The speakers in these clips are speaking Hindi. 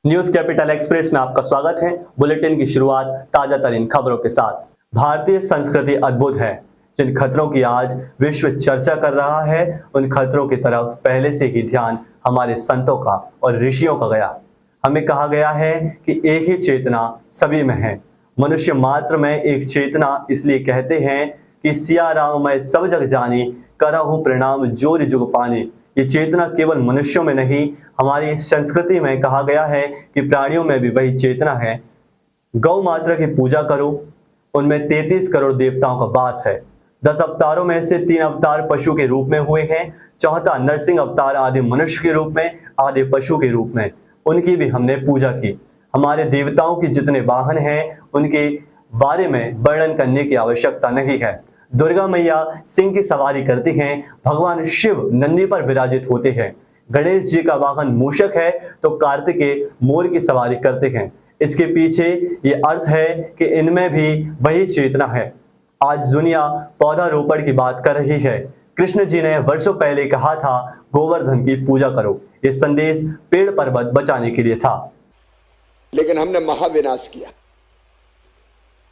न्यूज कैपिटल एक्सप्रेस में आपका स्वागत है। बुलेटिन की शुरुआत ताजा तरीन खबरों के साथ। भारतीय संस्कृति अद्भुत है। जिन खतरों की आज विश्व चर्चा कर रहा है, उन खतरों की तरफ पहले से ही ध्यान हमारे संतों का और ऋषियों का गया। हमें कहा गया है कि एक ही चेतना सभी में है। मनुष्य मात्र में एक चेतना इसलिए कहते हैं कि सिया राम मैं सब जग जानी, करहूं प्रणाम जोर जुग पानी। ये चेतना केवल मनुष्यों में नहीं, हमारी संस्कृति में कहा गया है कि प्राणियों में भी वही चेतना है। गौ माता की पूजा करो, उनमें 33 करोड़ देवताओं का वास है। 10 अवतारों में से 3 अवतार पशु के रूप में हुए हैं। चौथा नरसिंह अवतार आदि मनुष्य के रूप में, आदि पशु के रूप में। उनकी भी हमने पूजा की। हमारे देवताओं के जितने वाहन हैं, उनके बारे में वर्णन करने की आवश्यकता नहीं है। दुर्गा मैया सिंह की सवारी करती हैं, भगवान शिव नंदी पर विराजित होते हैं। गणेश जी का वाहन मूषक है, तो कार्तिकेय मोर की सवारी करते हैं। इसके पीछे ये अर्थ है कि इनमें भी वही चेतना है। आज दुनिया पौधारोपण की बात कर रही है। कृष्ण जी ने वर्षों पहले कहा था, गोवर्धन की पूजा करो। ये संदेश पेड़ पर्वत बचाने के लिए था। लेकिन हमने महाविनाश किया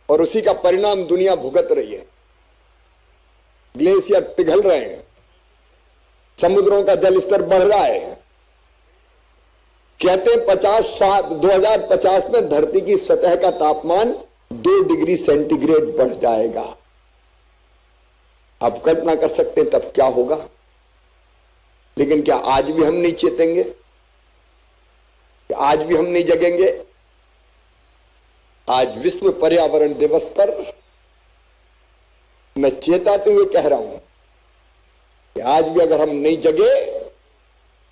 और उसी का परिणाम दुनिया भुगत रही है। ग्लेशियर पिघल रहे हैं, समुद्रों का जल स्तर बढ़ रहा है। कहते हैं 2050 में धरती की सतह का तापमान 2 डिग्री सेंटीग्रेड बढ़ जाएगा। आप कल्पना कर सकते हैं तब क्या होगा। लेकिन क्या आज भी हम नहीं चेतेंगे? क्या आज भी हम नहीं जगेंगे? आज विश्व पर्यावरण दिवस पर मैं चेताते हुए कह रहा हूं कि आज भी अगर हम नहीं जगे,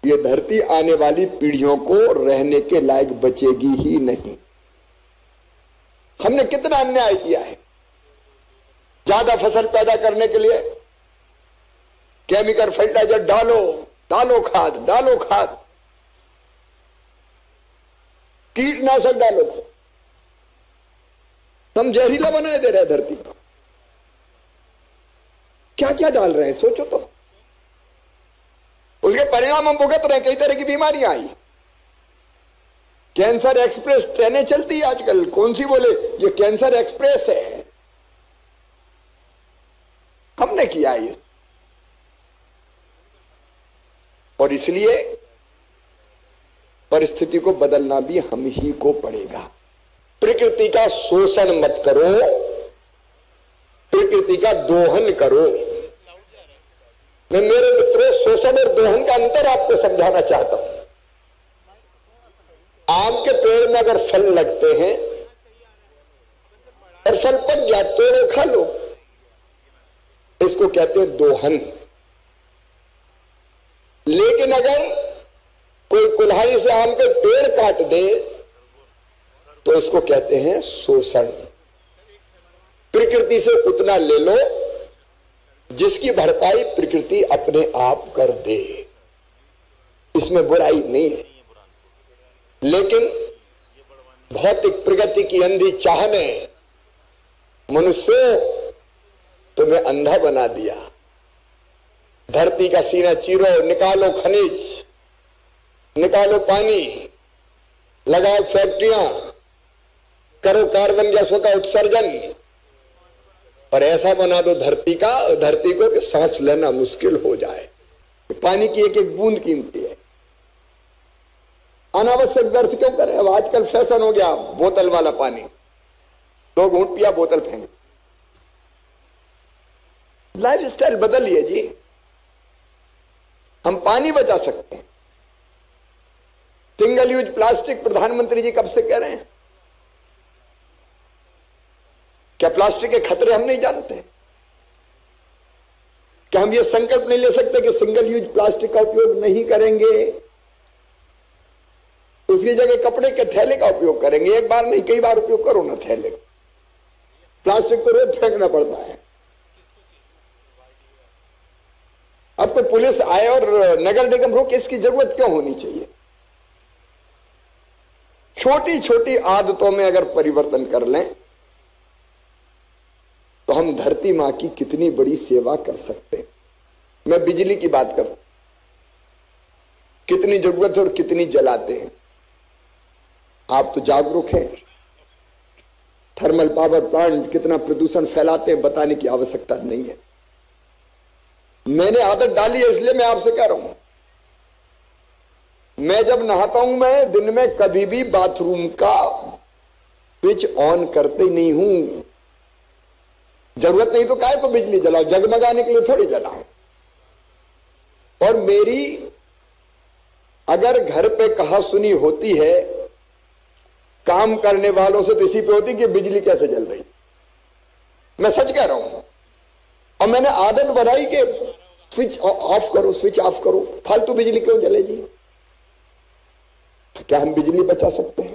ये धरती आने वाली पीढ़ियों को रहने के लायक बचेगी ही नहीं। हमने कितना अन्याय किया है। ज्यादा फसल पैदा करने के लिए केमिकल फर्टिलाइजर डालो खाद, कीटनाशक डालो, हम जहरीला बनाए दे रहे हैं धरती को। क्या क्या डाल रहे हैं सोचो तो। उसके परिणाम हम भुगत रहे हैं। कई तरह की बीमारियां आई। कैंसर एक्सप्रेस ट्रेनें चलती है आजकल, कौन सी बोले ये कैंसर एक्सप्रेस है। हमने किया ये, और इसलिए परिस्थिति को बदलना भी हम ही को पड़ेगा। प्रकृति का शोषण मत करो, प्रकृति का दोहन करो। मैं मेरे मित्रों शोषण और दोहन का अंतर आपको समझाना चाहता हूं। आम के पेड़ में अगर फल लगते हैं और फल पक गया, तोड़ो खा लो, इसको कहते हैं दोहन। लेकिन अगर कोई कुल्हाड़ी से आम के पेड़ काट दे तो इसको कहते हैं शोषण। प्रकृति से उतना ले लो जिसकी भरपाई प्रकृति अपने आप कर दे, इसमें बुराई नहीं है। लेकिन भौतिक प्रगति की अंधी चाह ने मनुष्यों तुम्हें अंधा बना दिया। धरती का सीना चीरो, निकालो खनिज, निकालो पानी, लगाओ फैक्ट्रियां, करो कार्बन गैसों का उत्सर्जन, और ऐसा बना दो धरती को कि सांस लेना मुश्किल हो जाए। पानी की एक एक बूंद कीमती है। अनावश्यक व्यर्थ क्यों करें? अब आजकल फैशन हो गया बोतल वाला पानी, 2 घूंट पिया बोतल फेंक। लाइफ स्टाइल बदलिए जी। हम पानी बचा सकते हैं। सिंगल यूज प्लास्टिक प्रधानमंत्री जी कब से कह रहे हैं। क्या प्लास्टिक के खतरे हम नहीं जानते? क्या हम ये संकल्प नहीं ले सकते कि सिंगल यूज प्लास्टिक का उपयोग नहीं करेंगे, उसकी जगह कपड़े के थैले का उपयोग करेंगे? एक बार नहीं, कई बार उपयोग करो ना थैले। प्लास्टिक तो रोज फेंकना पड़ता है। अब तो पुलिस आए और नगर निगम रोके, इसकी जरूरत क्यों होनी चाहिए? छोटी छोटी आदतों में अगर परिवर्तन कर लें तो हम धरती मां की कितनी बड़ी सेवा कर सकते हैं। मैं बिजली की बात करूं, कितनी जरूरत है और कितनी जलाते हैं। आप तो जागरूक हैं। थर्मल पावर प्लांट कितना प्रदूषण फैलाते हैं बताने की आवश्यकता नहीं है। मैंने आदत डाली है, इसलिए मैं आपसे कह रहा हूं। मैं जब नहाता हूं, मैं दिन में कभी भी बाथरूम का स्विच ऑन करते नहीं हूं। जरूरत नहीं तो काहे को बिजली जलाओ, जगमगाने के लिए थोड़ी जलाओ। और मेरी अगर घर पे कहा सुनी होती है काम करने वालों से, तो इसी पे होती कि बिजली कैसे जल रही। मैं सच कह रहा हूं। और मैंने आदत बनाई कि स्विच ऑफ करो, स्विच ऑफ करो, फालतू बिजली क्यों जले जी। क्या हम बिजली बचा सकते हैं?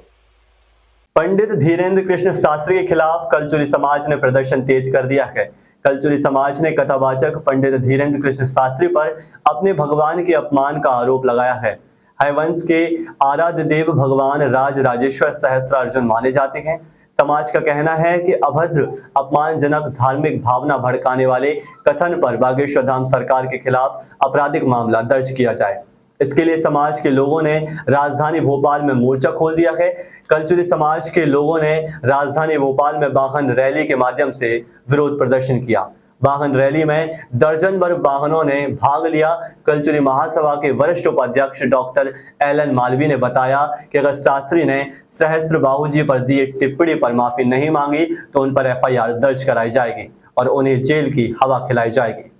पंडित धीरेन्द्र कृष्ण शास्त्री के खिलाफ कलचुरी समाज ने प्रदर्शन तेज कर दिया है। कलचुरी समाज ने कथावाचक पंडित धीरेन्द्र कृष्ण शास्त्री पर अपने भगवान के अपमान का आरोप लगाया है। हयवंश के आराध्य देव भगवान राज राजेश्वर सहस्त्रार्जुन माने जाते हैं। समाज का कहना है कि अभद्र, अपमानजनक, धार्मिक भावना भड़काने वाले कथन पर बागेश्वर धाम सरकार के खिलाफ आपराधिक मामला दर्ज किया जाए। इसके लिए समाज के लोगों ने राजधानी भोपाल में मोर्चा खोल दिया है। कलचुरी समाज के लोगों ने राजधानी भोपाल में वाहन रैली के माध्यम से विरोध प्रदर्शन किया। वाहन रैली में दर्जन भर वाहनों ने भाग लिया। कलचुरी महासभा के वरिष्ठ उपाध्यक्ष डॉक्टर एलन मालवी ने बताया कि अगर शास्त्री ने सहस्त्र बाबूजी पर दिए टिप्पणी पर माफी नहीं मांगी तो उन पर एफआईआर दर्ज कराई जाएगी और उन्हें जेल की हवा खिलाई जाएगी।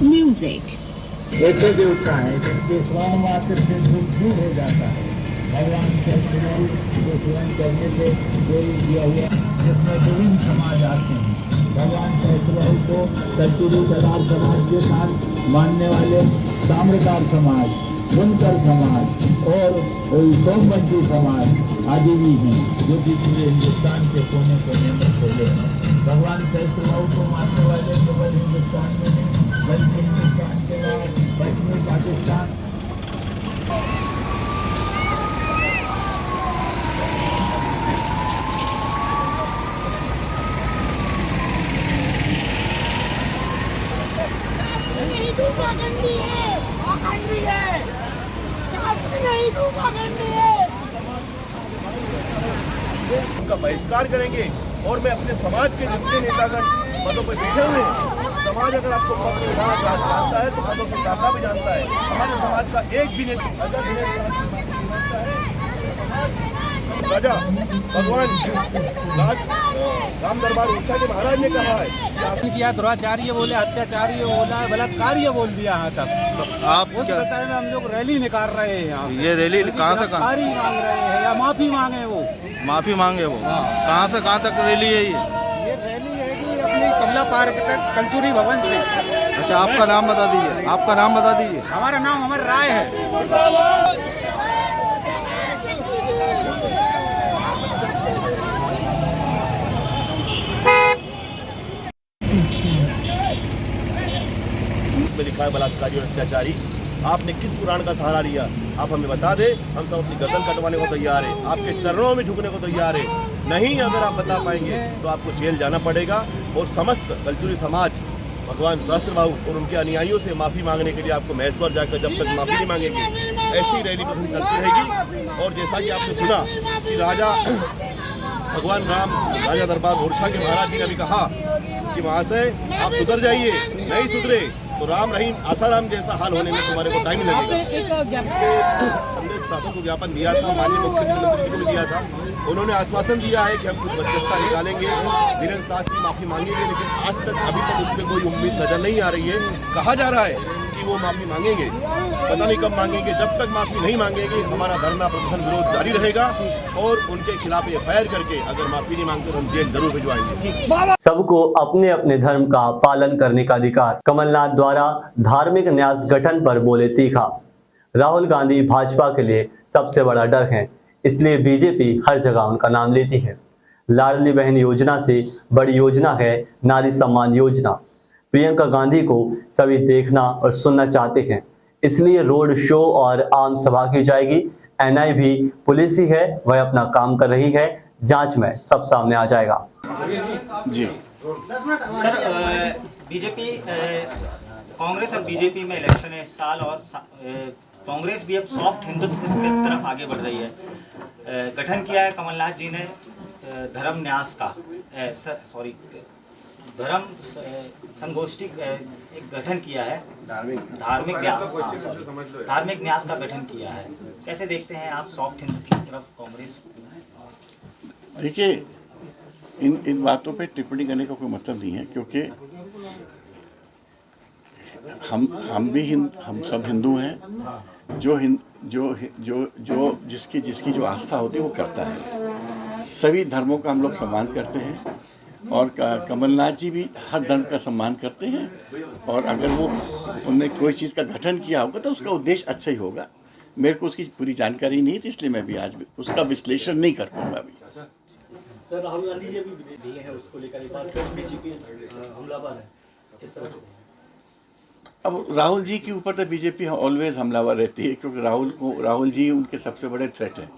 म्यूजिक ऐसे देवता है जिनके स्वर्ण मात्र से धूप दूर हो जाता है। भगवान के को स्वर्ण करने से जोड़ दिया हुआ, जिसमें विभिन्न समाज आते हैं। भगवान सहस्रबाहु को कलचुरी दलाल समाज के साथ मानने वाले ताम्रकार समाज, बुनकर समाज और सोमवंशी समाज आदि भी हैं, जो कि पूरे हिंदुस्तान के कोने कोने में फैले हैं। भगवान सहस्रबाहु को मानने वाले केवल हिंदुस्तान में नहीं बल्कि हिंदुस्तान के बाद पश्चिमी पाकिस्तान उनका बहिष्कार करेंगे। और मैं अपने समाज के जितने नेतागण पदों पर बैठे हुए हैं, समाज अगर आपको पद विभाग जानता है तो पदों की शाखा भी जानता है। हमारे समाज का एक भी नेता राजा भगवान राम दरबार उषा के महाराज ने कहा है किया, दुराचार्य बोले, अत्याचार्य बोला, बलात्कार्य बोल दिया। यहाँ तक आप उस विषय में हम लोग रैली निकाल रहे हैं। यहाँ ये रैली कहाँ से कहाँ मांग रहे हैं या माफी मांगे वो, माफी मांगे वो कहाँ से कहाँ तक रैली है ये रैली है कि अपनी कमला पार्क तक कलचुरी भवन से। अच्छा, आपका नाम बता दीजिए, आपका नाम बता दीजिए। हमारा नाम अमर राय है। उसमें लिखा है बलात्कारी और अत्याचारी। आपने किस पुराण का सहारा लिया? आप हमें बता दें, हम सब अपनी गर्दन कटवाने को तैयार है, आपके चरणों में झुकने को तैयार है। नहीं अगर आप बता पाएंगे तो आपको जेल जाना पड़ेगा। और समस्त कलचुरी समाज भगवान सहस्त्रबाहु और उनके अनुयायियों से माफी मांगने के लिए आपको महेश्वर जाकर जब तक माफी नहीं मांगेंगे, ऐसी रैली कभी चलती रहेगी। और जैसा कि आपने सुना कि राजा भगवान राम राजा दरबार ओरछा के महाराज जी ने भी कहा कि महाशय आप सुधर जाइए, नहीं सुधरे तो राम रहीम आसाराम जैसा हाल होने में तुम्हारे को टाइम लगेगा। हमने शासन को ज्ञापन दिया था, माननीय मुख्यमंत्री जी को भी दिया था। उन्होंने आश्वासन दिया है कि हम कुछ मध्यस्थता निकालेंगे, धीरेन्द्र शास्त्री माफी मांगेंगे, लेकिन आज तक अभी तक उस पर कोई उम्मीद नजर नहीं आ रही है। कहा जा रहा है कि वो माफी मांगेंगे, पता नहीं कब मांगेंगे। जब तक माफी नहीं मांगेंगे हमारा धरना प्रदर्शन विरोध जारी रहेगा और उनके खिलाफ एफआईआर करके अगर माफी नहीं मांगते तो हम जेल जरूर भिजवाएंगे। सबको अपने अपने धर्म का पालन करने का अधिकार, कमलनाथ द्वारा धार्मिक न्यास गठन पर बोले तीखा। राहुल गांधी भाजपा के लिए सबसे बड़ा डर है, इसलिए बीजेपी हर जगह उनका नाम लेती है। लाडली बहन योजना से बड़ी योजना है नारी सम्मान योजना। प्रियंका गांधी को सभी देखना और सुनना चाहते हैं, इसलिए रोड शो और आम सभा की जाएगी। एनआई भी पुलिस ही है, वह अपना काम कर रही है, जांच में सब सामने आ जाएगा। जी सर, बीजेपी कांग्रेस और बीजेपी में इलेक्शन है इस साल और कांग्रेस भी अब सॉफ्ट हिंदुत्व की तरफ आगे बढ़ रही है। गठन किया है कमलनाथ जी ने धर्म न्यास का धर्म संगोष्ठी एक गठन किया है, धार्मिक न्यास का गठन किया है। कैसे देखते हैं आप सॉफ्ट हिंदुत्व की तरफ कांग्रेस? देखिए, इन बातों पे टिप्पणी करने का कोई मतलब नहीं है, क्योंकि हम सब हिंदू हैं। जो जिसकी जो आस्था होती है वो करता है। सभी धर्मों का हम लोग सम्मान करते हैं और कमलनाथ जी भी हर धर्म का सम्मान करते हैं, और अगर उनने कोई चीज़ का गठन किया होगा तो उसका उद्देश्य अच्छा ही होगा। मेरे को उसकी पूरी जानकारी नहीं थी, इसलिए मैं भी आज उसका विश्लेषण नहीं कर पाऊंगा अभी। सर, राहुल गांधी जी अभी दिए हैं, उसको लेकर एक बात बीजेपी हमलावर है, किस तरह से? अब राहुल जी के ऊपर तो बीजेपी ऑलवेज हमलावर रहती है, क्योंकि राहुल जी उनके सबसे बड़े थ्रेट हैं।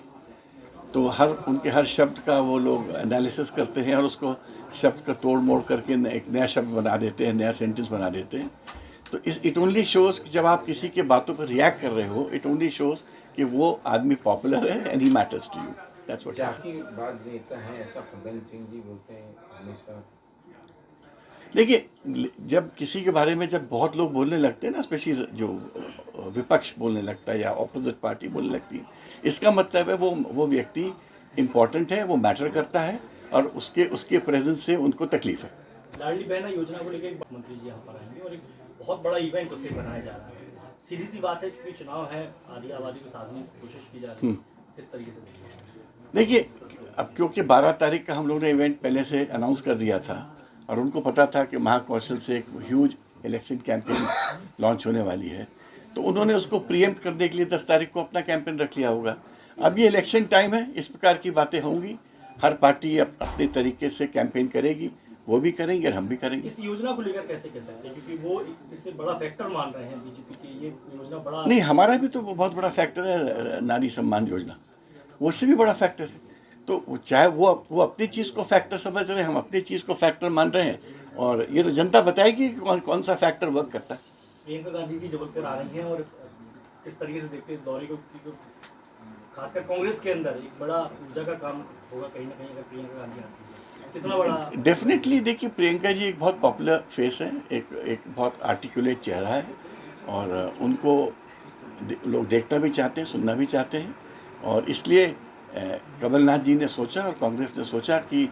तो उनके हर शब्द का वो लोग एनालिसिस करते हैं और उसको शब्द का तोड़ मोड़ करके एक नया शब्द बना देते हैं, नया सेंटेंस बना देते हैं। तो इट ओनली शोज़ कि जब आप किसी के बातों पर रिएक्ट कर रहे हो, इट ओनली शोज़ कि वो आदमी पॉपुलर है and he matters to you. That's what जाति बात देता है, ऐसा फग्गन सिंह जी बोलते हैं हमेशा। देखिए, जब किसी के बारे में जब बहुत लोग बोलने लगते हैं ना, स्पेशली जो विपक्ष बोलने लगता है या ऑपोजिट पार्टी बोलने लगती है, इसका मतलब है वो व्यक्ति इम्पोर्टेंट है, वो मैटर करता है और उसके प्रेजेंस से उनको तकलीफ है। लाडली बहना योजना को लेकर मंत्री जी यहाँ पर आएंगे और एक बहुत बड़ा इवेंट उसे बनाया जा रहा है। सीधी सी बात है कि चुनाव है, आधी आबादी को साधने की कोशिश की जा रही है, किस तरीके से देखिए, अब क्योंकि 12 तारीख का हम लोगों ने इवेंट पहले से अनाउंस कर दिया था और उनको पता था कि महाकौशल से एक ह्यूज इलेक्शन कैंपेन लॉन्च होने वाली है, तो उन्होंने उसको प्रीएम्प्ट करने के लिए 10 तारीख को अपना कैंपेन रख लिया होगा। अब ये इलेक्शन टाइम है, इस प्रकार की बातें होंगी, हर पार्टी अपने तरीके से कैंपेन करेगी, वो भी करेंगे और हम भी करेंगे। इस योजना को लेकर कैसे कह सकते हैं, क्योंकि वो इसे बड़ा फैक्टर मान रहे हैं बीजेपी की, ये योजना बड़ा नहीं, हमारा भी तो बहुत बड़ा फैक्टर है नारी सम्मान योजना, उससे भी बड़ा फैक्टर है। तो चाहे वो अपनी चीज़ को फैक्टर समझ रहे हैं, हम अपनी चीज़ को फैक्टर मान रहे हैं, और ये तो जनता बताएगी कि कौन सा फैक्टर वर्क करता है। प्रियंका गांधी जी जबलपुर आ रही हैं और किस तरीके से देखते हैं इस दौरे को, खासकर कांग्रेस के अंदर एक बड़ा ऊर्जा का काम होगा कहीं ना कहीं अगर प्रियंका गांधी आती है, कितना बड़ा? डेफिनेटली देखिए, प्रियंका जी एक बहुत पॉपुलर फेस है, एक बहुत आर्टिकुलेट चेहरा है, और उनको लोग देखना भी चाहते हैं, सुनना भी चाहते हैं, और इसलिए कमलनाथ जी ने सोचा और कांग्रेस ने सोचा कि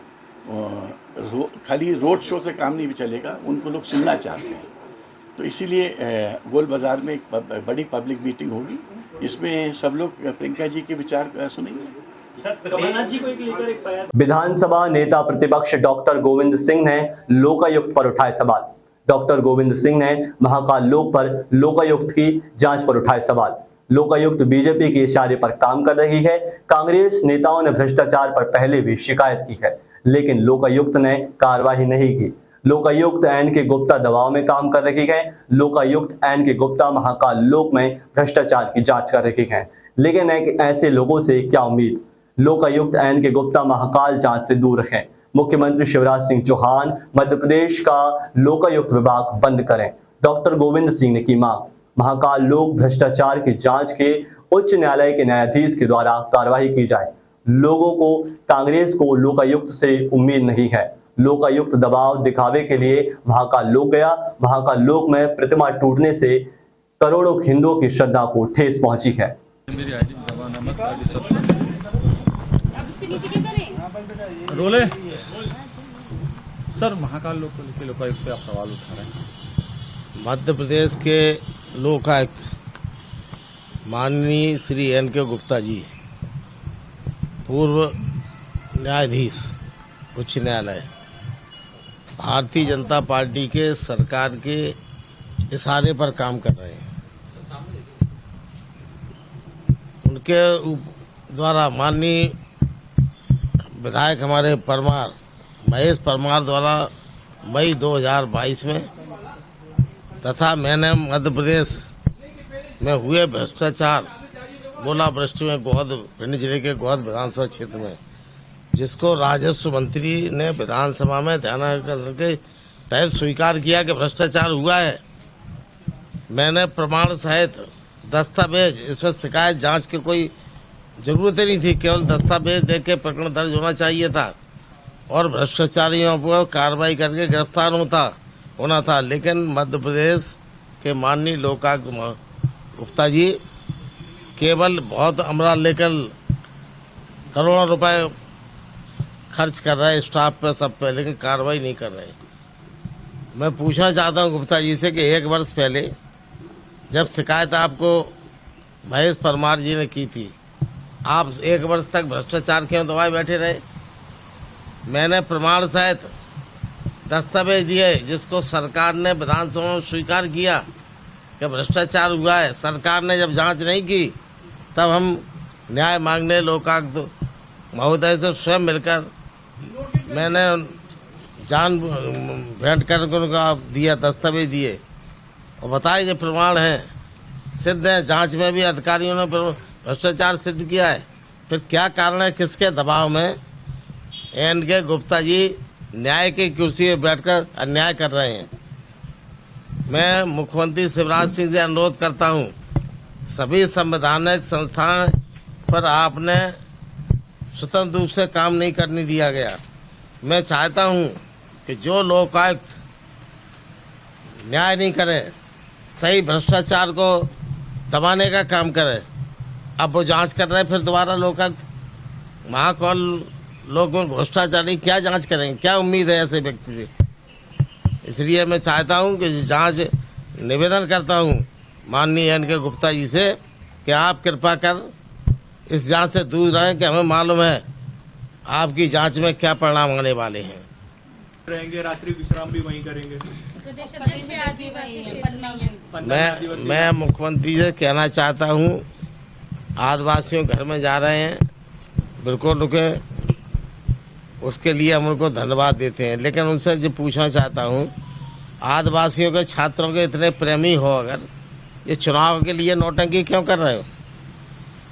खाली रोड शो से काम नहीं चलेगा, उनको लोग सुनना चाहते हैं। तो इसीलिए गोल बाज़ार में एक बड़ी पब्लिक मीटिंग होगी, इसमें सब लोग प्रियंका जी के विचार सुनेंगे। कमलनाथ जी को एक लेकर एक बयान। विधानसभा नेता प्रतिपक्ष डॉक्टर गोविंद सिंह ने लोकायुक्त पर उठाए सवाल। डॉक्टर गोविंद सिंह ने महाकाल लोक पर लोकायुक्त की जांच पर उठाए सवाल। लोकायुक्त बीजेपी के इशारे पर काम कर रही है। कांग्रेस नेताओं ने भ्रष्टाचार पर पहले भी शिकायत की है, लेकिन लोकायुक्त ने कार्रवाई नहीं की। लोकायुक्त एन के गुप्ता दबाव में काम कर रही है। लोकायुक्त एन के गुप्ता महाकाल लोक में भ्रष्टाचार की जांच कर रही है, लेकिन ऐसे लोगों से क्या उम्मीद। लोकायुक्त एन के गुप्ता महाकाल जांच से दूर रखें। मुख्यमंत्री शिवराज सिंह चौहान मध्य प्रदेश का लोकायुक्त विभाग बंद करें। डॉक्टर गोविंद सिंह ने की मांग। महाकाल लोक भ्रष्टाचार की जांच के उच्च न्यायालय के न्यायाधीश के द्वारा कार्रवाई की जाए। लोगों को, कांग्रेस को लोकायुक्त से उम्मीद नहीं है। लोकायुक्त दबाव दिखावे के लिए महाकाल लोक गया। महाकाल लोक में प्रतिमा टूटने से करोड़ों हिंदुओं की श्रद्धा को ठेस पहुंची है। रोले सर, महाकाल लोक को लेकर लोकायुक्त पे आप सवाल उठा रहे हैं। मध्य प्रदेश के लोकायुक्त माननीय श्री एन के गुप्ता जी, पूर्व न्यायाधीश उच्च न्यायालय, भारतीय जनता पार्टी के सरकार के इशारे पर काम कर रहे हैं। उनके द्वारा माननीय विधायक हमारे परमार, महेश परमार द्वारा मई 2022 में तथा मैंने मध्य प्रदेश में हुए भ्रष्टाचार, गोला भ्रष्ट में भिंड जिले के गोहद विधानसभा क्षेत्र में, जिसको राजस्व मंत्री ने विधानसभा में ध्यानाकर्षण के तहत स्वीकार किया कि भ्रष्टाचार हुआ है। मैंने प्रमाण सहित दस्तावेज, इसमें शिकायत जांच की कोई ज़रूरत ही नहीं थी, केवल दस्तावेज दे के प्रकरण दर्ज होना चाहिए था और भ्रष्टाचारियों पर कार्रवाई करके गिरफ्तार होना था। लेकिन मध्य प्रदेश के माननीय लोकायुक्त गुप्ता जी केवल बहुत अमरा लेकर करोड़ों रुपए खर्च कर रहे हैं स्टाफ पे, सब पे, लेकिन कार्रवाई नहीं कर रहे। मैं पूछना चाहता हूं गुप्ता जी से कि 1 वर्ष पहले जब शिकायत आपको महेश परमार जी ने की थी, आप 1 वर्ष तक भ्रष्टाचार क्यों दबाए बैठे रहे? मैंने प्रमाण सहित दस्तावेज दिए जिसको सरकार ने विधानसभा में स्वीकार किया कि भ्रष्टाचार हुआ है। सरकार ने जब जांच नहीं की तब हम न्याय मांगने लोकायुक्त महोदय से स्वयं मिलकर मैंने जान भेंट कर उनका दिया, दस्तावेज दिए और बताए जो प्रमाण हैं, सिद्ध हैं। जांच में भी अधिकारियों ने भ्रष्टाचार सिद्ध किया है। फिर क्या कारण है, किसके दबाव में एन.के. गुप्ता जी न्याय की कुर्सी पर बैठकर अन्याय कर रहे हैं? मैं मुख्यमंत्री शिवराज सिंह से अनुरोध करता हूं, सभी संवैधानिक संस्थान पर आपने स्वतंत्र रूप से काम नहीं करने दिया गया। मैं चाहता हूं कि जो लोकायुक्त न्याय नहीं करे, सही भ्रष्टाचार को दबाने का काम करे, अब वो जांच कर रहे हैं, फिर दोबारा लोकायुक्त महाकौल लोगों भ्रष्टाचारी क्या जांच करेंगे? क्या उम्मीद है ऐसे व्यक्ति से? इसलिए मैं चाहता हूं कि जांच, निवेदन करता हूं माननीय एन.के. गुप्ता जी से कि आप कृपा कर इस जांच से दूर रहें, कि हमें मालूम है आपकी जांच में क्या परिणाम आने वाले हैं। रहेंगे, रात्रि विश्राम भी वहीं करेंगे। मैं मुख्यमंत्री से कहना चाहता हूं, आदिवासियों घर में जा रहे हैं, बिल्कुल रुके, उसके लिए हम उनको धन्यवाद देते हैं। लेकिन उनसे जो पूछना चाहता हूं, आदिवासियों के छात्रों के इतने प्रेमी हो, अगर ये चुनाव के लिए नौटंकी क्यों कर रहे हो?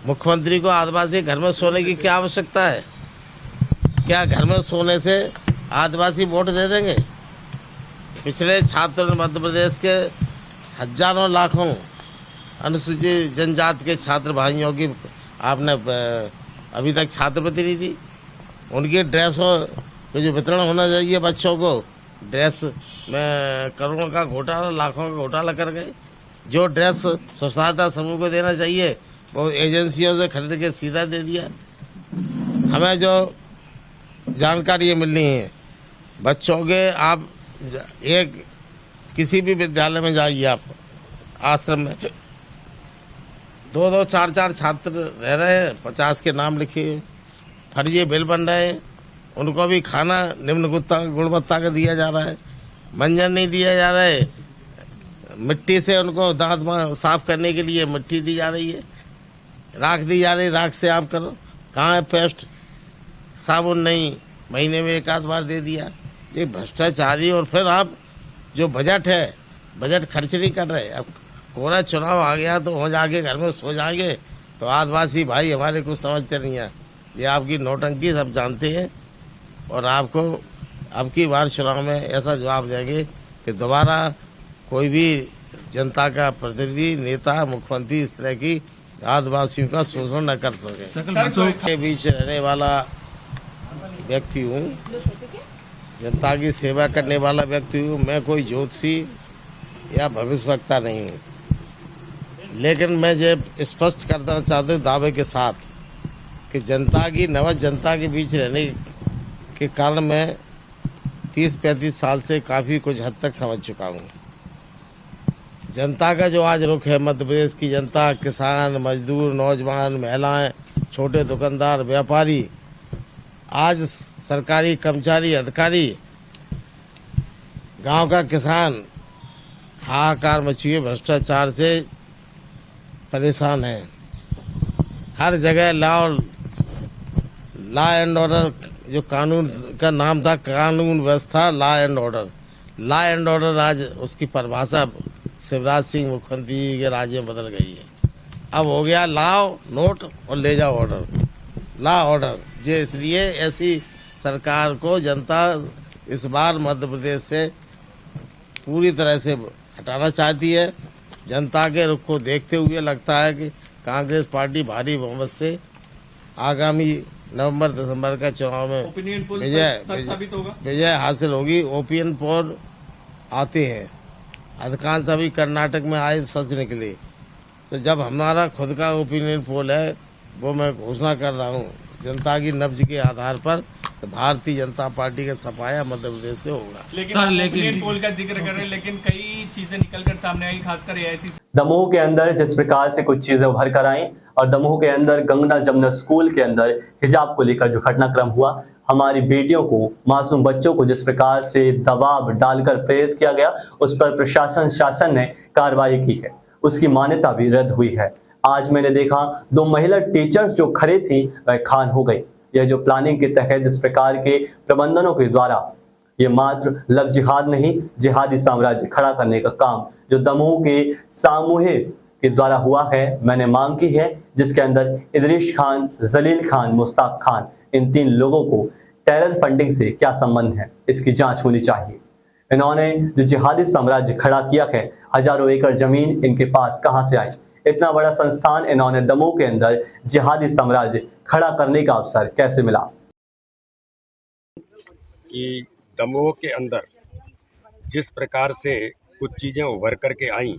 मुख्यमंत्री को आदिवासी घर में सोने की क्या आवश्यकता है? क्या घर में सोने से आदिवासी वोट दे देंगे? पिछले छात्र मध्य प्रदेश के हजारों लाखों अनुसूचित जनजाति के छात्र भाइयों की आपने अभी तक छात्रवृत्ति नहीं दी। उनकी ड्रेसों को जो वितरण होना चाहिए बच्चों को, ड्रेस में करोड़ों का घोटाला, लाखों का घोटाला कर गए। जो ड्रेस स्वसहायता समूह को देना चाहिए वो एजेंसियों से खरीद के सीधा दे दिया। हमें जो जानकारी मिलनी है बच्चों के, आप एक किसी भी विद्यालय में जाइए, आप आश्रम में 2-2, 4-4 छात्र रह रहे हैं, 50 के नाम लिखे, फर्जी बिल बन रहे हैं, उनको भी खाना निम्न गुणवत्ता का दिया जा रहा है, मंजन नहीं दिया जा रहा है, मिट्टी से उनको दांत साफ करने के लिए मिट्टी दी जा रही है, राख दी जा रही है, राख से आप करो। कहाँ है पेस्ट? साबुन नहीं, महीने में 1 आध बार दे दिया। ये भ्रष्टाचारी। और फिर आप जो बजट है, बजट खर्च नहीं कर रहे। अब कोरा चुनाव आ गया तो हो जाके घर में सो जाएंगे, तो आदिवासी भाई हमारे कुछ समझते नहीं हैं। ये आपकी नौटंकी सब जानते हैं और आपको अब की बार चुनाव में ऐसा जवाब देंगे कि दोबारा कोई भी जनता का प्रतिनिधि, नेता, मुख्यमंत्री इस तरह की आदिवासियों का शोषण न कर सके। के बीच रहने वाला व्यक्ति हूँ, जनता की सेवा करने वाला व्यक्ति हूँ। मैं कोई ज्योतिषी या भविष्यवक्ता नहीं हूँ, लेकिन मैं ये स्पष्ट करना चाहता हूँ दावे के साथ कि जनता के बीच रहने के कारण मैं 30-35 साल से काफ़ी कुछ हद तक समझ चुका हूँ। जनता का जो आज रुख है, मध्य प्रदेश की जनता, किसान, मजदूर, नौजवान, महिलाएं, छोटे दुकानदार, व्यापारी, आज सरकारी कर्मचारी, अधिकारी, गांव का किसान हाहाकार मची हुई भ्रष्टाचार से परेशान है। हर जगह लॉ एंड ऑर्डर, जो कानून का नाम था कानून व्यवस्था, लॉ एंड ऑर्डर आज उसकी परिभाषा शिवराज सिंह मुख्यमंत्री के राज्य में बदल गई है। अब हो गया लाओ नोट और ले जाओ ऑर्डर, लॉ ऑर्डर। ये इसलिए ऐसी सरकार को जनता इस बार मध्य प्रदेश से पूरी तरह से हटाना चाहती है जनता के रुख को देखते हुए लगता है कि कांग्रेस पार्टी भारी बहुमत से आगामी नवंबर दिसंबर का चुनाव में ओपिनियन पोल विजय साबित होगा। विजय हासिल होगी। ओपिनियन पोल आते हैं, अधिकांश अभी कर्नाटक में आए सच निकले, तो जब हमारा खुद का ओपिनियन पोल है वो मैं घोषणा कर रहा हूँ जनता की नब्ज के आधार पर, तो भारतीय जनता पार्टी का सफाया मध्य प्रदेश से होगा। लेकिन ओपिनियन पोल का जिक्र कर रहे हैं, लेकिन कई चीजें निकलकर सामने आई, खासकर ऐसी दमोह के अंदर जिस प्रकार से कुछ चीजें उभर कर आई और दमोह के अंदर गंगा जमुना स्कूल के अंदर हिजाब को लेकर जो घटनाक्रम हुआ, हमारी बेटियों को, मासूम बच्चों को जिस प्रकार से दबाव डालकर प्रेरित किया गया, उस पर प्रशासन शासन ने कार्रवाई की है, उसकी मान्यता भी रद्द हुई है। आज मैंने देखा 2 महिला टीचर्स जो खड़े थी वह खान हो गई। यह जो प्लानिंग के तहत इस प्रकार के प्रबंधनों के द्वारा ये मात्र लव जिहाद नहीं, जिहादी साम्राज्य खड़ा करने का काम जो दमोह के सामूहिक के द्वारा हुआ है, मैंने मांग की है, जिसके अंदर इदरीश खान, जलील खान, मुश्ताक खान, इन 3 लोगों को टेरर फंडिंग से क्या संबंध है, इसकी जांच होनी चाहिए। इन्होंने जो जिहादी साम्राज्य खड़ा किया है, हजारों एकड़ जमीन इनके पास कहां से आई? इतना बड़ा संस्थान इन्होंने दमोह के अंदर जिहादी साम्राज्य खड़ा करने का अवसर कैसे मिला? कि दमोह के अंदर जिस प्रकार से कुछ चीज़ें उभर कर के आईं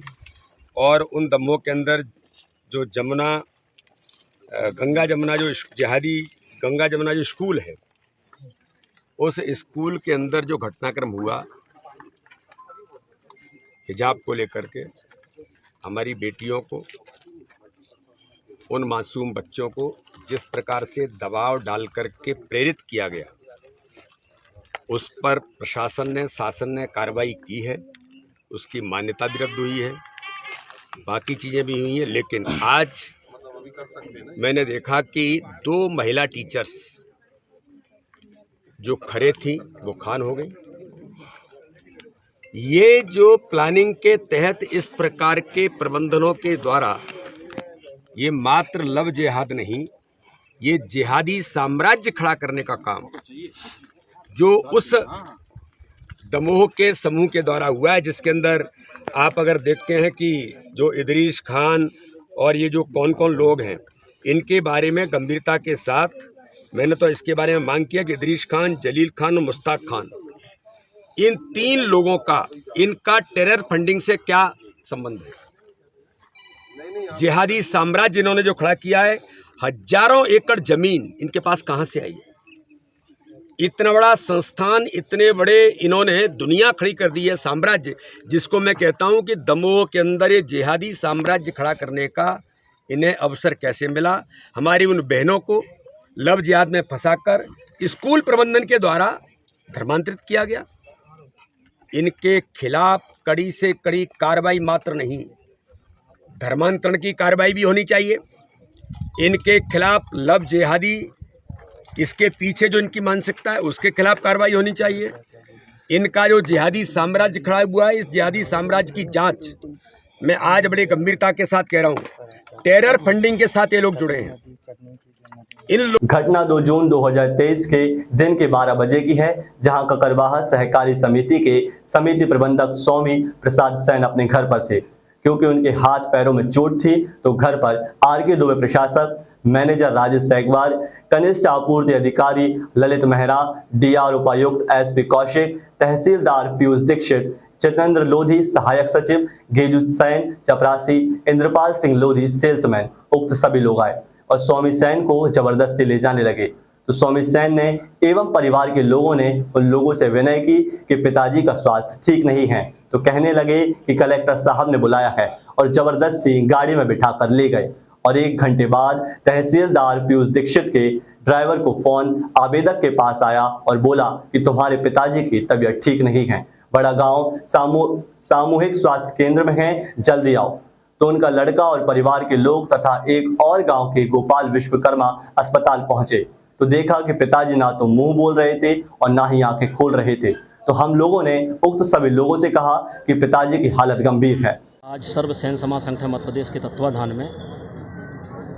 और उन दमोह के अंदर जो गंगा जमुना जो जिहादी गंगा जमुना जो स्कूल है, उस स्कूल के अंदर जो घटनाक्रम हुआ हिजाब को लेकर के, हमारी बेटियों को, उन मासूम बच्चों को जिस प्रकार से दबाव डाल करके प्रेरित किया गया, उस पर प्रशासन ने, शासन ने कार्रवाई की है, उसकी मान्यता भी रद्द हुई है, बाकी चीज़ें भी हुई हैं। लेकिन आज मैंने देखा कि 2 महिला टीचर्स जो खड़े थी वो खान हो गई। ये जो प्लानिंग के तहत इस प्रकार के प्रबंधनों के द्वारा ये मात्र लव जिहाद नहीं, ये जिहादी साम्राज्य खड़ा करने का काम जो उस दमोह के समूह के द्वारा हुआ है, जिसके अंदर आप अगर देखते हैं कि जो इदरीश खान और ये जो कौन कौन लोग हैं, इनके बारे में गंभीरता के साथ मैंने तो इसके बारे में मांग किया कि इदरीश खान, जलील खान और मुश्ताक खान, इन 3 लोगों का, इनका टेरर फंडिंग से क्या संबंध है? जिहादी साम्राज्य इन्होंने जो खड़ा किया है, हजारों एकड़ जमीन इनके पास कहां से आई है? इतना बड़ा संस्थान, इतने बड़े इन्होंने दुनिया खड़ी कर दी है, साम्राज्य, जिसको मैं कहता हूं कि दमोह के अंदर ये जिहादी साम्राज्य खड़ा करने का इन्हें अवसर कैसे मिला? हमारी उन बहनों को लव जिहाद में फंसाकर स्कूल प्रबंधन के द्वारा धर्मांतरित किया गया। इनके खिलाफ कड़ी से कड़ी कार्रवाई मात्र नहीं, धर्मांतरण की कार्रवाई भी होनी चाहिए। इनके खिलाफ लव जिहादी, इसके पीछे जो इनकी मानसिकता है, उसके खिलाफ कार्रवाई होनी चाहिए। इनका जो जिहादी साम्राज्य खड़ा हुआ है, इस जिहादी साम्राज्य की जांच मैं आज बड़ी गंभीरता के साथ कह रहा हूँ। टेरर फंडिंग के साथ ये लोग जुड़े हैं। घटना 2 जून 2023 के दिन के 12 बजे की है, जहां ककरवाहा सहकारी समिति के समिति प्रबंधक स्वामी प्रसाद सैन अपने घर पर थे। क्योंकि उनके हाथ पैरों में चोट थी, तो घर पर आर.के. दुबे प्रशासक, मैनेजर राजेश टैगवार, कनिष्ठ आपूर्ति अधिकारी ललित मेहरा, डीआर उपायुक्त एसपी कौशिक, तहसीलदार पीयूष दीक्षित, जितेंद्र लोधी सहायक सचिव, गेजू सैन चपरासी, इंद्रपाल सिंह लोधी सेल्समैन, उक्त सभी लोग आए और स्वामी सैन को जबरदस्ती ले जाने लगे। तो स्वामी सैन ने एवं परिवार के लोगों ने उन लोगों से विनय की कि पिताजी का स्वास्थ्य ठीक नहीं है, तो कहने लगे कि कलेक्टर साहब ने बुलाया है और जबरदस्ती गाड़ी में बिठाकर ले गए। और 1 घंटे बाद तहसीलदार पीयूष दीक्षित के ड्राइवर को फोन आवेदक के पास आया और बोला कि तुम्हारे पिताजी की तबीयत ठीक नहीं है, बड़ा गांव सामूहिक स्वास्थ्य केंद्र में है, जल्दी आओ। तो उनका लड़का और परिवार के लोग तथा एक और गांव के गोपाल विश्वकर्मा अस्पताल पहुंचे, तो देखा कि पिताजी ना तो मुंह बोल रहे थे और ना ही आंखें खोल रहे थे। तो हम लोगों ने उक्त सभी लोगों से कहा कि पिताजी की हालत गंभीर है। आज सर्व सेन समाज संगठन मध्य प्रदेश के तत्वाधान में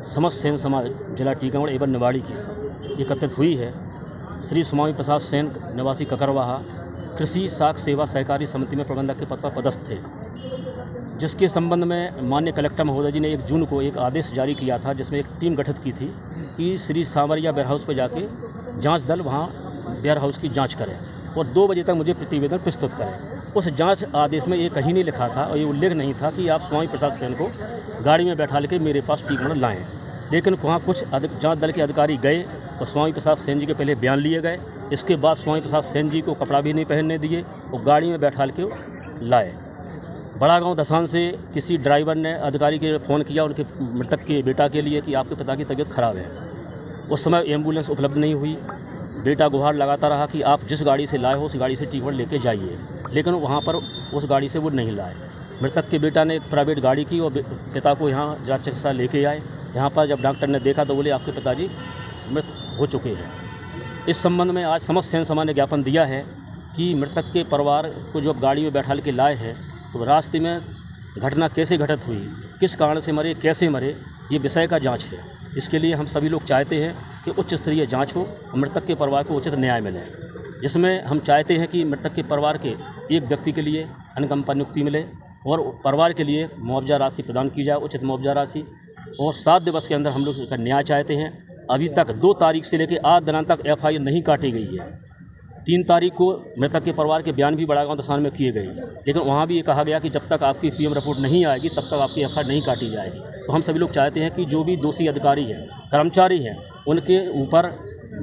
समस्त सेन समाज जिला टीकमगढ़ एवं निवाड़ी की एकत्रित हुई है। श्री स्वामी प्रसाद सेन निवासी ककरवाहा कृषि साख सेवा सहकारी समिति में प्रबंधक के पद पर पदस्थ थे। जिसके संबंध में माननीय कलेक्टर महोदय जी ने 1 जून को एक आदेश जारी किया था, जिसमें एक टीम गठित की थी कि श्री सांवरिया वेयर हाउस पर जाके जांच दल वहां वेयर हाउस की जांच करें और 2 बजे तक मुझे प्रतिवेदन प्रस्तुत करें। उस जांच आदेश में ये कहीं नहीं लिखा था और ये उल्लेख नहीं था कि आप स्वामी प्रसाद सेन को गाड़ी में बैठा लेकर मेरे पास टीकमगढ़ लाएँ। लेकिन वहाँ कुछ जांच दल के अधिकारी गए और स्वामी प्रसाद सेन जी के पहले बयान लिए गए। इसके बाद स्वामी प्रसाद सेन जी को कपड़ा भी नहीं पहनने दिए और गाड़ी में बैठा के लाए। बड़ा गांव धसान से किसी ड्राइवर ने अधिकारी के फ़ोन किया उनके मृतक के बेटा के लिए कि आपके पिता की तबीयत ख़राब है। उस समय एम्बुलेंस उपलब्ध नहीं हुई। बेटा गुहार लगाता रहा कि आप जिस गाड़ी से लाए हो उस गाड़ी से टीकमगढ़ लेके जाइए, लेकिन वहाँ पर उस गाड़ी से वो नहीं लाए। मृतक के बेटा ने एक प्राइवेट गाड़ी की और पिता को यहाँ जांच चिकित्सा लेके आए। यहाँ पर जब डॉक्टर ने देखा तो बोले आपके पिताजी मृत हो चुके हैं। इस संबंध में आज समस्त सेन समाज ने ज्ञापन दिया है कि मृतक के परिवार को जो गाड़ी में बैठा के लाए हैं तो रास्ते में घटना कैसे घटित हुई, किस कारण से मरे, कैसे मरे, ये विषय का जांच है। इसके लिए हम सभी लोग चाहते हैं कि उच्च स्तरीय जांच हो और मृतक के परिवार को उचित न्याय मिले, जिसमें हम चाहते हैं कि मृतक के परिवार के एक व्यक्ति के लिए अनुकंपा नियुक्ति मिले और परिवार के लिए मुआवजा राशि प्रदान की जाए, उचित मुआवजा राशि। और 7 दिवस के अंदर हम लोग उसका न्याय चाहते हैं। अभी तक 2 तारीख से लेकर 8 दिनांक तक FIR नहीं काटी गई है। 3 तारीख को मृतक के परिवार के बयान भी बड़ा गांव धसान में किए गए, लेकिन वहाँ भी ये कहा गया कि जब तक आपकी PM रिपोर्ट नहीं आएगी तब तक आपकी FIR नहीं काटी जाएगी। तो हम सभी लोग चाहते हैं कि जो भी दोषी अधिकारी हैं, कर्मचारी हैं, उनके ऊपर,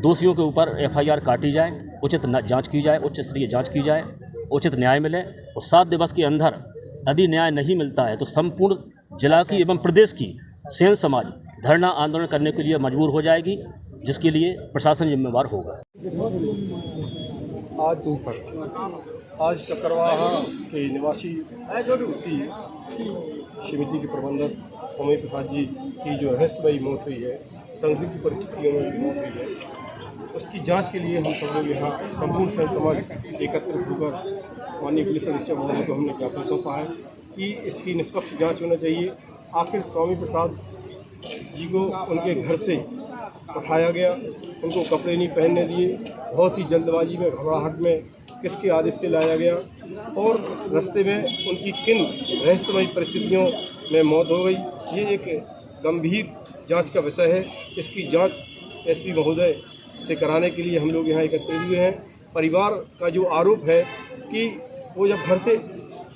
दोषियों के ऊपर FIR काटी जाए, उचित जाँच की जाए, उच्च स्तरीय जाँच की जाए, उचित न्याय मिले। और 7 दिवस के अंदर यदि न्याय नहीं मिलता है तो संपूर्ण जिला की एवं प्रदेश की सेन समाज धरना आंदोलन करने के लिए मजबूर हो जाएगी, जिसके लिए प्रशासन जिम्मेवार होगा। आज दोपहर आज टकरवाहा के निवासी उसी समिति के प्रबंधक स्वामी प्रसाद जी की जो रहस्यमयी मौत हुई है, संदिग्ध परिस्थितियों में मौत हुई है, उसकी जांच के लिए हम सब लोग यहाँ संपूर्ण सेन समाज एकत्रित होकर माननीय पुलिस अधीक्षक महोदय को हमने ज्ञापन सौंपा है कि इसकी निष्पक्ष जाँच होना चाहिए। आखिर स्वामी प्रसाद जी को उनके घर से उठाया गया, उनको कपड़े नहीं पहनने दिए, बहुत ही जल्दबाजी में, घबराहट में किसके आदेश से लाया गया और रास्ते में उनकी किन रहस्यमयी परिस्थितियों में मौत हो गई। ये एक गंभीर जांच का विषय है। इसकी जांच SP महोदय से कराने के लिए हम लोग यहाँ एकत्रित हुए हैं। परिवार का जो आरोप है कि वो जब घर से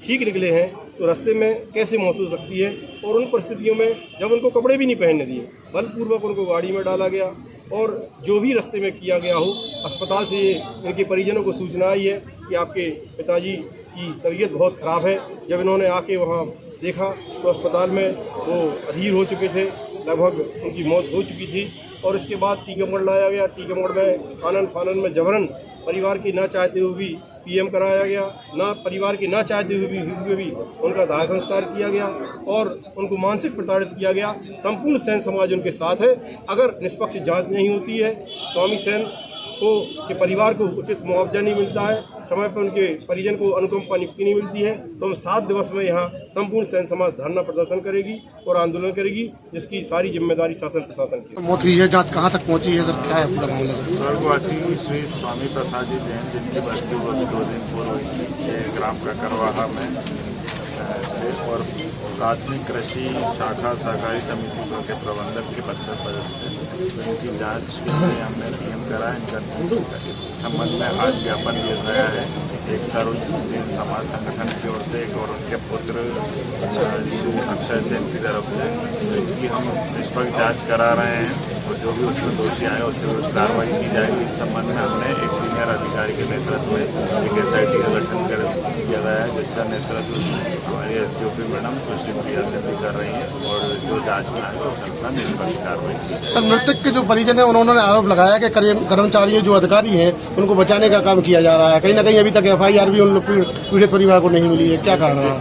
ठीक निकले हैं तो रास्ते में कैसे मौत हो सकती है, और उन परिस्थितियों में जब उनको कपड़े भी नहीं पहनने दिए, बलपूर्वक उनको गाड़ी में डाला गया और जो भी रास्ते में किया गया हो, अस्पताल से इनके परिजनों को सूचना आई है कि आपके पिताजी की तबीयत बहुत ख़राब है। जब इन्होंने आके वहाँ देखा तो अस्पताल में वो अधीर हो चुके थे, लगभग उनकी मौत हो चुकी थी। और इसके बाद टीकमगढ़ लाया गया। टीकमगढ़ में आनन फानन में जबरन परिवार की ना चाहते हुए भी PM कराया गया, ना परिवार की ना चाहते हुए भी उनका दाह संस्कार किया गया और उनको मानसिक प्रताड़ित किया गया। संपूर्ण सेन समाज उनके साथ है। अगर निष्पक्ष जांच नहीं होती है, स्वामी सेन के परिवार को उचित मुआवजा नहीं मिलता है, समय पर उनके परिजन को अनुकंपा नियुक्ति नहीं मिलती है, तो हम 7 दिवस में यहाँ संपूर्ण सेन समाज धरना प्रदर्शन करेगी और आंदोलन करेगी, जिसकी सारी जिम्मेदारी शासन प्रशासन की। मौत हुई है, जांच कहाँ तक पहुँची है सर, क्या है पूरा मामला? स्वर्गवासी श्री स्वामी प्रसाद जी जैन, जिनकी मृत्यु अभी 2 दिन पूर्व ग्राम ककरवाहा में और प्राथमिक कृषि शाखा सहकारी समिति के प्रबंधक के पद पर इसकी जांच के लिए हमने PM कराया। इनका इस संबंध में आज ज्ञापन दिया गया है एक सर्वजन समाज संगठन की ओर से और उनके पुत्र अक्षय सेन की तरफ से। तो इसकी हम निष्पक्ष जांच करा रहे हैं और जो भी उसमें दोषी आए उसके विरुद्ध कार्रवाई की जाएगी। इस संबंध में हमने एक सीनियर अधिकारी के नेतृत्व में एक SIT का गठन किया गया है, जिसका नेतृत्व हमारी SDOP मैडम सुश्री प्रिया से भी कर रही है और जो जांच में आएगा उस अनुसार निष्पक्ष कार्रवाई की। सर, मृतक के जो परिजन है उन्होंने आरोप लगाया कि कर्मचारी जो अधिकारी हैं उनको बचाने का काम किया जा रहा है। कहीं ना कहीं अभी तक FIR भी उन लोग पीड़ित परिवार को नहीं मिली है, क्या कारण है?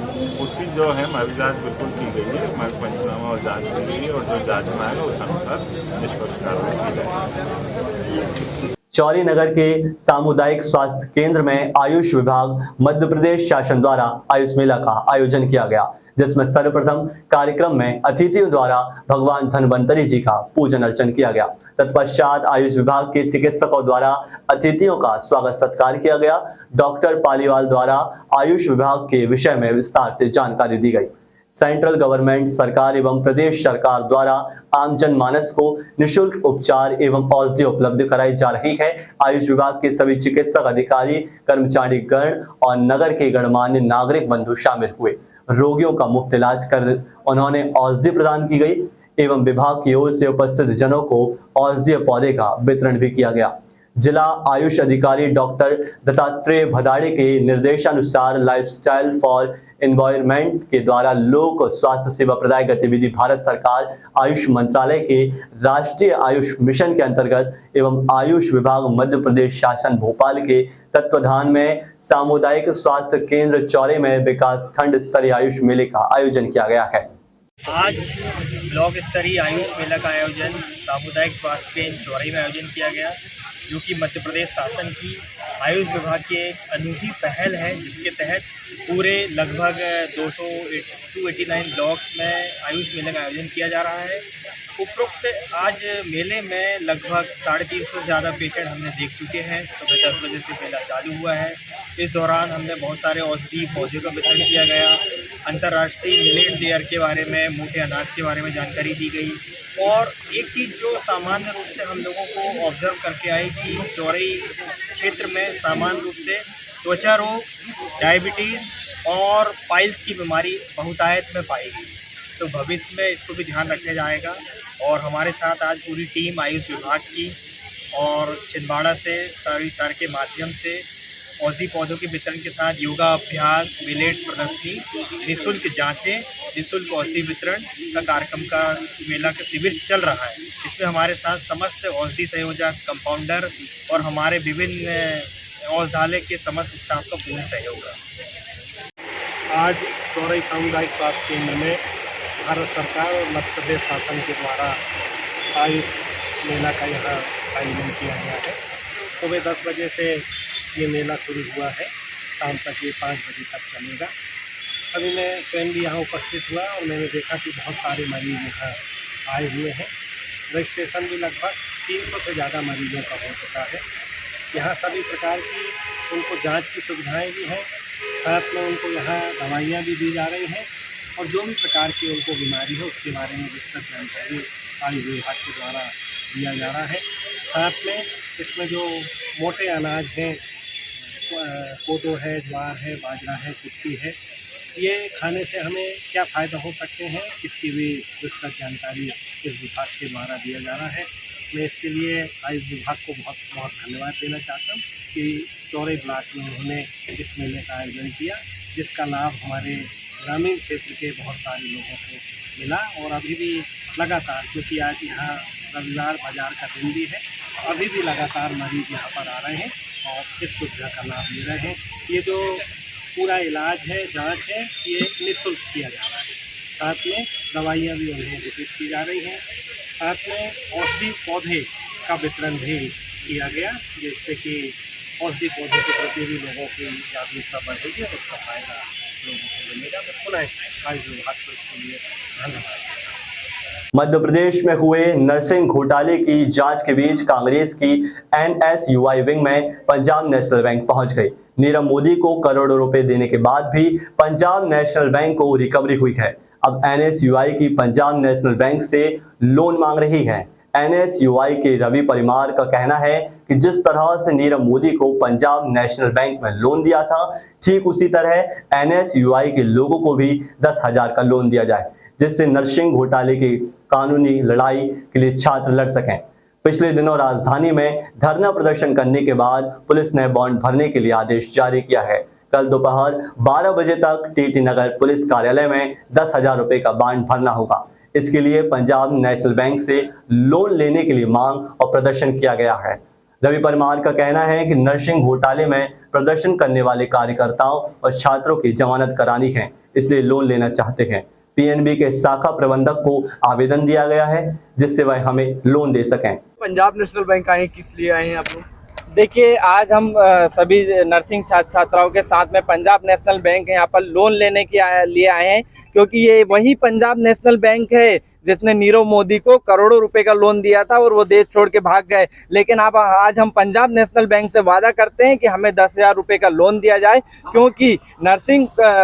उसकी जो है महज जाँच बिल्कुल की गई है, महज पंचनामा और जाँच की गई है और जो जाँच में आएगा उस अनुसार निष्पक्ष कार्रवाई की जाएगी। चौरी नगर के सामुदायिक स्वास्थ्य केंद्र में आयुष विभाग मध्य प्रदेश शासन द्वारा आयुष मेला का आयोजन किया गया, जिसमें सर्वप्रथम कार्यक्रम में अतिथियों द्वारा भगवान धन्वंतरी जी का पूजन अर्चन किया गया। तत्पश्चात आयुष विभाग के चिकित्सकों द्वारा अतिथियों का स्वागत सत्कार किया गया। डॉक्टर पालीवाल द्वारा आयुष विभाग के विषय में विस्तार से जानकारी दी गई। सेंट्रल गवर्नमेंट सरकार एवं प्रदेश सरकार द्वारा आम जनमानस को निःशुल्क उपचार एवं औषधि उपलब्ध कराई जा रही है। आयुष विभाग के सभी चिकित्सक अधिकारी, कर्मचारी गण और नगर के गणमान्य नागरिक बंधु शामिल हुए। रोगियों का मुफ्त इलाज कर उन्होंने औषधि प्रदान की गई एवं विभाग की ओर से उपस्थित जनों को औषधीय पौधे का वितरण भी किया गया। जिला आयुष अधिकारी डॉक्टर दत्तात्रेय भदाड़े के निर्देशानुसार लाइफस्टाइल फॉर एनवायरनमेंट के द्वारा लोक स्वास्थ्य सेवा प्रदाय गतिविधि भारत सरकार आयुष मंत्रालय के राष्ट्रीय आयुष मिशन के अंतर्गत एवं आयुष विभाग मध्य प्रदेश शासन भोपाल के तत्वाधान में सामुदायिक स्वास्थ्य केंद्र चौरे में विकास खंड स्तरीय आयुष मेले का आयोजन किया गया है। आज ब्लॉक स्तरीय आयुष मेला का आयोजन सामुदायिक स्वास्थ्य केंद्र चौराही में आयोजन किया गया, जो कि मध्य प्रदेश शासन की आयुष विभाग की एक अनूठी पहल है, जिसके तहत पूरे लगभग 289 ब्लॉक्स में आयुष मेले का आयोजन किया जा रहा है। उपरोक्त आज मेले में लगभग 350 से ज़्यादा पेशेंट हमने देख चुके हैं। सुबह 10 बजे से मेला चालू हुआ है। इस दौरान हमने बहुत सारे औषधि पौधों का वितरण किया गया। अंतर्राष्ट्रीय मिलेट्स ईयर के बारे में, मोटे अनाज के बारे में जानकारी दी गई। और एक चीज़ जो सामान्य रूप से हम लोगों को ऑब्जर्व करके आई कि चौराही क्षेत्र में सामान्य रूप से त्वचा रोग, डायबिटीज़ और पाइल्स की बीमारी बहुतायत में पाई गई। तो भविष्य में इसको भी ध्यान रखा जाएगा। और हमारे साथ आज पूरी टीम आयुष विभाग की और छिंदवाड़ा से सार के माध्यम से औषधि पौधों के वितरण के साथ योगा अभ्यास, मिलेट्स प्रदर्शनी, निःशुल्क जांचें, निःशुल्क औषधि वितरण का कार्यक्रम का मेला का शिविर चल रहा है। इसमें हमारे साथ समस्त औषधि संयोजक, कंपाउंडर और हमारे विभिन्न औषधालय के समस्त स्टाफ का पूर्ण सहयोग है। आज चौराही सामुदायिक स्वास्थ्य केंद्र में भारत सरकार और मध्य प्रदेश शासन के द्वारा आयुष मेला का यहाँ आयोजन किया गया है। सुबह 10 बजे से ये मेला शुरू हुआ है, शाम तक ये 5 बजे तक चलेगा। अभी मैं स्वयं भी यहाँ उपस्थित हुआ और मैंने देखा कि बहुत सारे मरीज यहाँ आए हुए हैं। रजिस्ट्रेशन भी लगभग 300 से ज़्यादा मरीजों का हो चुका है। यहाँ सभी प्रकार की उनको जांच की सुविधाएं भी हैं, साथ में उनको यहाँ दवाइयाँ भी दी जा रही हैं और जो भी प्रकार की उनको बीमारी है उसके बारे में विस्तृत जानकारी आयुष विभाग के द्वारा दिया जा रहा है। साथ में इसमें जो मोटे अनाज हैं, कोदो है, ज्वार है, बाजरा है, कुट्टी है, ये खाने से हमें क्या फ़ायदा हो सकते हैं, इसकी भी विस्तृत जानकारी इस विभाग के द्वारा दिया जा रहा है। मैं इसके लिए आयुष विभाग को बहुत बहुत धन्यवाद देना चाहता हूँ कि चौराही ब्लॉक में उन्होंने इस मेले का आयोजन किया, जिसका लाभ हमारे ग्रामीण क्षेत्र के बहुत सारे लोगों को मिला। और अभी भी लगातार, क्योंकि आज यहाँ रविवार बाजार का दिन भी है, अभी भी लगातार मरीज यहाँ पर आ रहे हैं और इस सुविधा का लाभ ले रहे हैं। ये जो पूरा इलाज है, जांच है, ये निःशुल्क किया जा रहा है। साथ में दवाइयाँ भी उन्हें वितरित की जा रही हैं। साथ में औषधि पौधे का वितरण भी किया गया, जिससे कि औषधि पौधे के प्रति भी लोगों की जागरूकता बढ़ेगी और उसका फायदा लोगों को मिलेगा। मैं पुनः आयुष विभाग को इसके लिए धन्यवाद। मध्य प्रदेश में हुए नर्सिंग घोटाले की जांच के बीच कांग्रेस की NSUI विंग में पंजाब नेशनल बैंक पहुंच गई। नीरव मोदी को करोड़ों रुपए देने के बाद भी पंजाब नेशनल बैंक को रिकवरी हुई है। अब NSUI की पंजाब नेशनल बैंक से लोन मांग रही है। NSUI के रवि परिमार का कहना है कि जिस तरह से नीरव मोदी को पंजाब नेशनल बैंक में लोन दिया था, ठीक उसी तरह NSUI के लोगों को भी 10,000 का लोन दिया जाए, जिससे नर्सिंग घोटाले की कानूनी लड़ाई के लिए छात्र लड़ सकें। पिछले दिनों राजधानी में धरना प्रदर्शन करने के बाद पुलिस ने बॉन्ड भरने के लिए आदेश जारी किया है। कल दोपहर 12 बजे तक TT नगर पुलिस कार्यालय में 10,000 रुपए का बॉन्ड भरना होगा। इसके लिए पंजाब नेशनल बैंक से लोन लेने के लिए मांग और प्रदर्शन किया गया है। रवि परमार का कहना है कि नर्सिंग घोटाले में प्रदर्शन करने वाले कार्यकर्ताओं और छात्रों की जमानत करानी है, इसलिए लोन लेना चाहते हैं। PNB के शाखा प्रबंधक को आवेदन दिया गया है, जिससे वह हमें लोन दे सकें। पंजाब नेशनल बैंक आए, किस लिए आए हैं आप लोग? देखिए, आज हम सभी नर्सिंग छात्र छात्राओं के साथ में पंजाब नेशनल बैंक यहाँ पर लोन लेने के लिए आए हैं, क्योंकि ये वही पंजाब नेशनल बैंक है जिसने नीरव मोदी को करोड़ों रुपए का लोन दिया था और वो देश छोड़ के भाग गए। लेकिन अब आज हम पंजाब नेशनल बैंक से वादा करते हैं कि हमें 10,000 रुपए का लोन दिया जाए, क्योंकि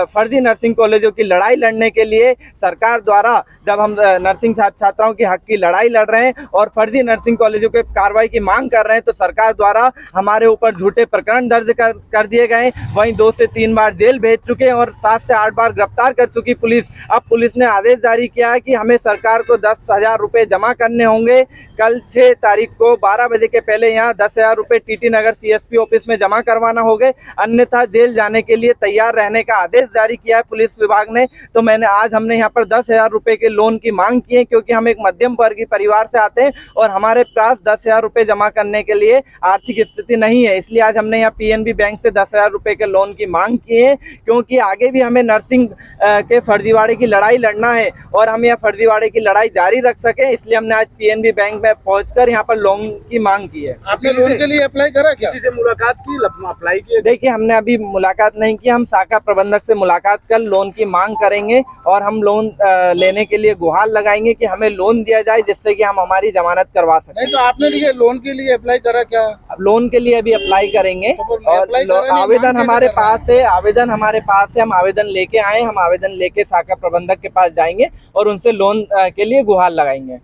फर्जी नर्सिंग कॉलेजों की लड़ाई लड़ने के लिए सरकार द्वारा, जब हम नर्सिंग छात्राओं की हक की लड़ाई लड़ रहे हैं और फर्जी नर्सिंग कॉलेजों के कार्रवाई की मांग कर रहे हैं, तो सरकार द्वारा हमारे ऊपर झूठे प्रकरण दर्ज कर दिए गए। वहीं 2 से 3 बार जेल भेज चुके हैं और 7 से 8 बार गिरफ्तार कर चुकी पुलिस। अब पुलिस ने आदेश जारी किया है कि हमें सरकार को 10,000 रुपए जमा करने होंगे। कल 6 तारीख को 12 बजे के पहले यहाँ 10,000 रुपए टीटी नगर CSP ऑफिस में जमा करवाना होगा, अन्यथा जेल जाने के लिए तैयार रहने का आदेश जारी किया है पुलिस विभाग ने। तो हमने यहाँ पर 10,000 रुपए के लोन की मांग की है, क्योंकि हम एक मध्यम वर्गीय परिवार से आते हैं और हमारे पास 10,000 रुपए जमा करने के लिए आर्थिक स्थिति नहीं है। इसलिए आज हमने यहाँ PNB बैंक से 10,000 रुपए के लोन की मांग की है, क्योंकि आगे भी हमें नर्सिंग के फर्जीवाड़े की लड़ाई लड़ना है और हम यह फर्जीवाड़े की लड़ाई जारी रख सके। इसलिए हमने आज PNB बैंक में पहुंचकर यहाँ पर लोन की मांग की है। आपने लोन के लिए अप्लाई करा क्या? किसी से मुलाकात की, अप्लाई की? देखिए, हमने अभी मुलाकात नहीं की। हम शाखा प्रबंधक से मुलाकात कर लोन की मांग करेंगे और हम लोन लेने के लिए गुहार लगाएंगे कि हमें लोन दिया जाए, जिससे कि हम हमारी जमानत करवा सकें। नहीं तो आपने लोन के लिए अप्लाई करा क्या? लोन के लिए अभी अप्लाई करेंगे और आवेदन हमारे पास है। हम आवेदन लेके आए, हम आवेदन लेके शाखा प्रबंधक के पास जाएंगे और उनसे लोन के लिए गुहार लगाएंगे।